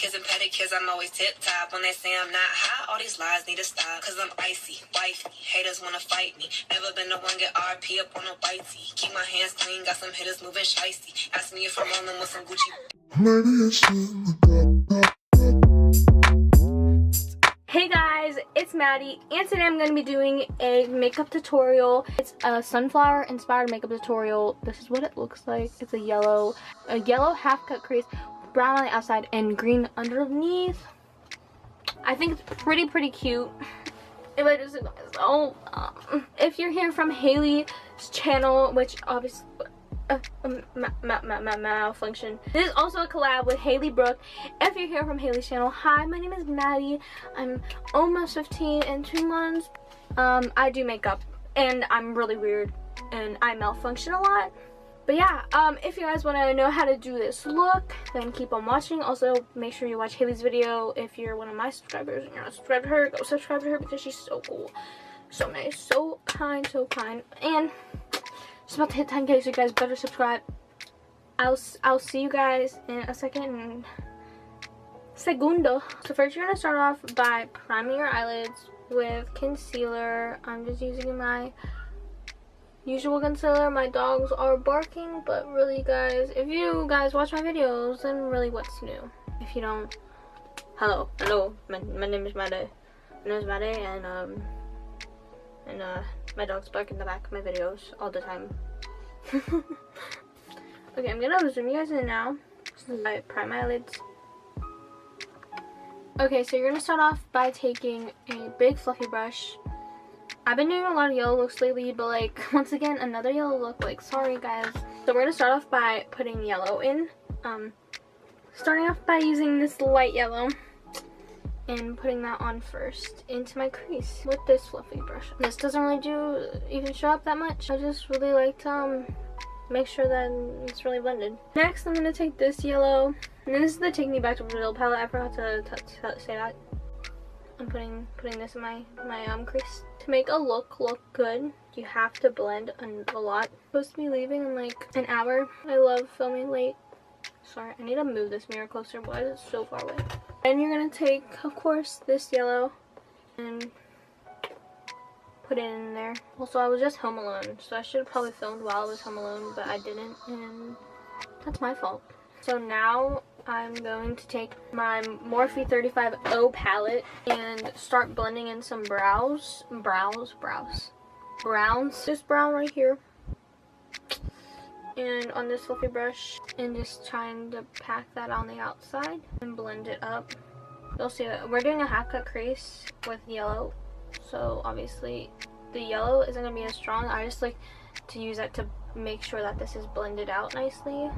manicures and pedicures, I'm always tip-top. When they say I'm not hot, all these lies need to stop. Cause I'm icy, wifey, haters wanna fight me. Never been the one get RP up on a white tee. Keep my hands clean, got some hitters moving shiesty. Ask me if I'm rolling with some Gucci. Hey guys, it's Maddie, and today I'm going to be doing a makeup tutorial. It's a sunflower inspired makeup tutorial. This is what it looks like. It's a yellow half cut crease, brown on the outside and green underneath. I think it's pretty cute. If you're here from Haley's channel, which obviously malfunction. This is also a collab with Haley Brooke. If you're here from Haley's channel, hi, my name is Maddie. I'm almost 15 in 2 months. I do makeup and I'm really weird and I malfunction a lot. But yeah, if you guys want to know how to do this look, then keep on watching. Also, make sure you watch Haley's video. If you're one of my subscribers and you're not subscribed to her, go subscribe to her because she's so cool, so nice, so kind, and it's about to hit 10K, so you guys better subscribe. I'll see you guys in a second. Segundo. So first you're going to start off by priming your eyelids with concealer. I'm just using my usual concealer. My dogs are barking, but really guys, if you guys watch my videos, then really what's new? If you don't, hello, my name is Maddie. And my dogs bark in the back of my videos all the time. Okay, I'm gonna zoom you guys in now. So I prime my eyelids. Okay, so you're gonna start off by taking a big fluffy brush. I've been doing a lot of yellow looks lately, but like once again another yellow look, like sorry guys. So we're gonna start off by putting yellow in. Starting off by using this light yellow and putting that on first into my crease with this fluffy brush. This doesn't really even show up that much. I just really like to make sure that it's really blended. Next, I'm gonna take this yellow, and this is the Take Me Back to Brazil palette. I forgot to say that. I'm putting this in my crease. To make a look good, you have to blend a lot. I'm supposed to be leaving in like an hour. I love filming late. Sorry, I need to move this mirror closer. Why is it so far away? And you're gonna take, of course, this yellow and put it in there. Also, I was just home alone, so I should have probably filmed while I was home alone, but I didn't, and that's my fault. So now I'm going to take my Morphe 35O palette and start blending in some browns. This brown right here. And on this fluffy brush, and just trying to pack that on the outside and blend it up. You'll see that we're doing a half cut crease with yellow, so obviously the yellow isn't going to be as strong. I just like to use that to make sure that this is blended out nicely,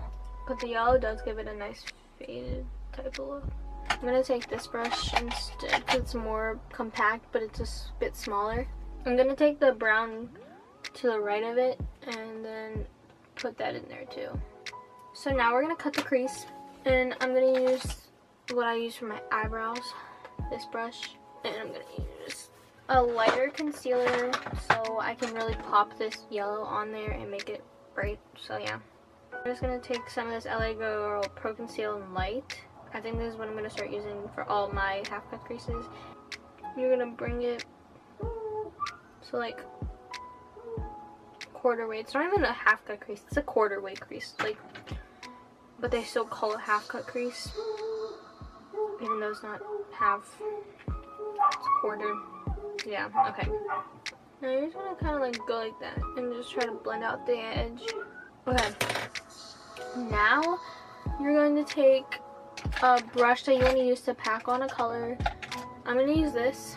but the yellow does give it a nice faded type of look. I'm going to take this brush instead because it's more compact, but it's just a bit smaller. I'm going to take the brown to the right of it and then put that in there too. So now we're gonna cut the crease, and I'm gonna use what I use for my eyebrows, this brush, and I'm gonna use a lighter concealer so I can really pop this yellow on there and make it bright. So yeah, I'm just gonna take some of this LA Girl Pro Conceal in Light. I think this is what I'm gonna start using for all my half cut creases. You're gonna bring it so like quarter way. It's not even a half cut crease, it's a quarter way crease, like, but they still call it half cut crease even though it's not half, it's quarter. Yeah, okay. Now you're just gonna kind of like go like that and just try to blend out the edge. Okay, now you're going to take a brush that you want to use to pack on a color. I'm gonna use this.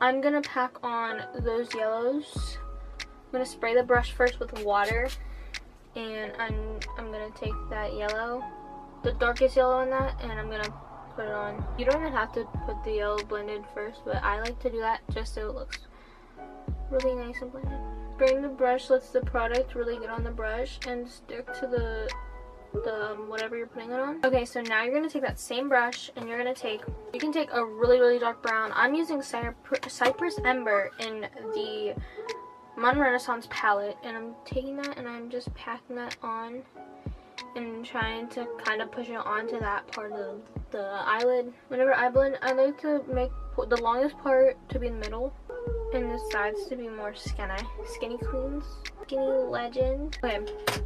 I'm gonna pack on those yellows. I'm gonna spray the brush first with water, and I'm gonna take that yellow, the darkest yellow in that, and I'm gonna put it on. You don't even have to put the yellow blended first, but I like to do that just so it looks really nice and blended. Spraying the brush lets the product really get on the brush and stick to the whatever you're putting it on. Okay, so now you're gonna take that same brush and you're gonna take, you can take a really dark brown. I'm using Cypress Ember in the Modern Renaissance palette, and I'm taking that and I'm just packing that on and trying to kind of push it onto that part of the eyelid. Whenever I blend, I like to make the longest part to be in the middle and the sides to be more skinny queens, skinny legend. Okay,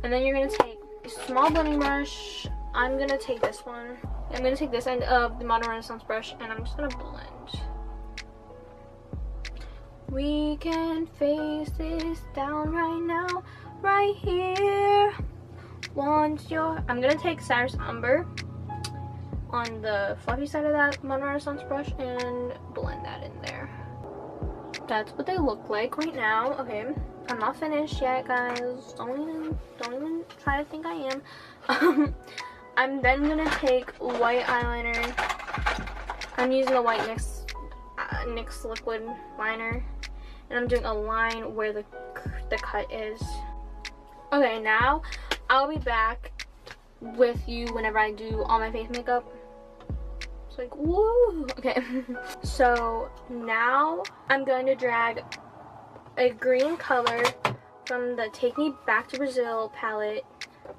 and then you're gonna take a small blending brush. I'm gonna take this one. I'm gonna take this end of the Modern Renaissance brush and I'm just gonna blend. We can face this down right now, right here. Once you're, I'm gonna take Cyrus Umber on the fluffy side of that Modern Renaissance brush and blend that in there. That's what they look like right now. Okay, I'm not finished yet, guys. Don't even try to think I am. I'm then gonna take white eyeliner. I'm using the white NYX liquid liner, and I'm doing a line where the cut is. Okay, now I'll be back with you whenever I do all my face makeup. It's like, woo! Okay, so now I'm going to drag a green color from the Take Me Back to Brazil palette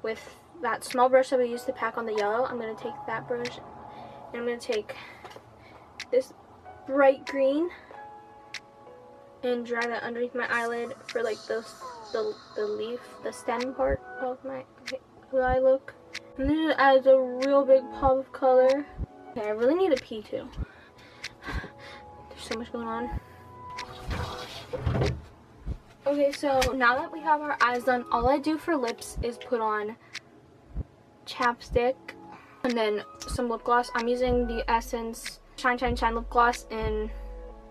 with that small brush that we used to pack on the yellow. I'm going to take that brush and I'm going to take this bright green and drag that underneath my eyelid for like the leaf, the stem part of my Eyelook. And then it adds a real big pop of color. Okay, I really need to pee too. There's so much going on. Okay, so now that we have our eyes done, all I do for lips is put on chapstick and then some lip gloss. I'm using the Essence Shine Shine Shine lip gloss in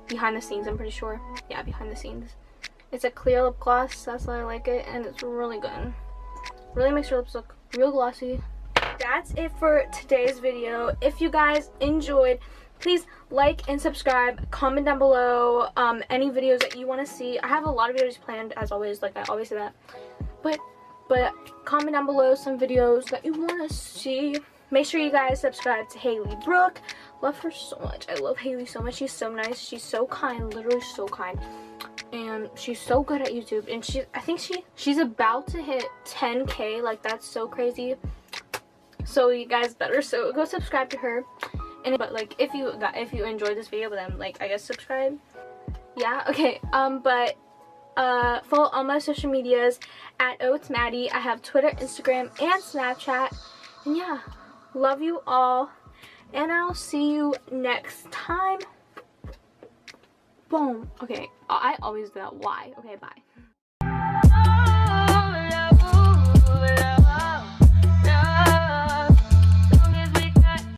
Behind the Scenes, I'm pretty sure. Yeah, Behind the Scenes. It's a clear lip gloss, that's why I like it, and it's really good. Really makes your lips look real glossy. That's it for today's video. If you guys enjoyed, please like and subscribe. Comment down below any videos that you want to see. I have a lot of videos planned, as always, like I always say that. But comment down below some videos that you want to see. Make sure you guys subscribe to Haley Brooke. Love her so much. I love Haley so much. She's so nice. She's so kind. Literally so kind. And she's so good at YouTube. And I think she's about to hit 10K. Like, that's so crazy. So you guys better go subscribe to her. And but like if you enjoyed this video, but then like I guess subscribe. Yeah. Okay. Follow all my social medias at Maddie. I have Twitter, Instagram, and Snapchat. And yeah, love you all. And I'll see you next time. Boom. Okay, I always do that. Why? Okay, bye.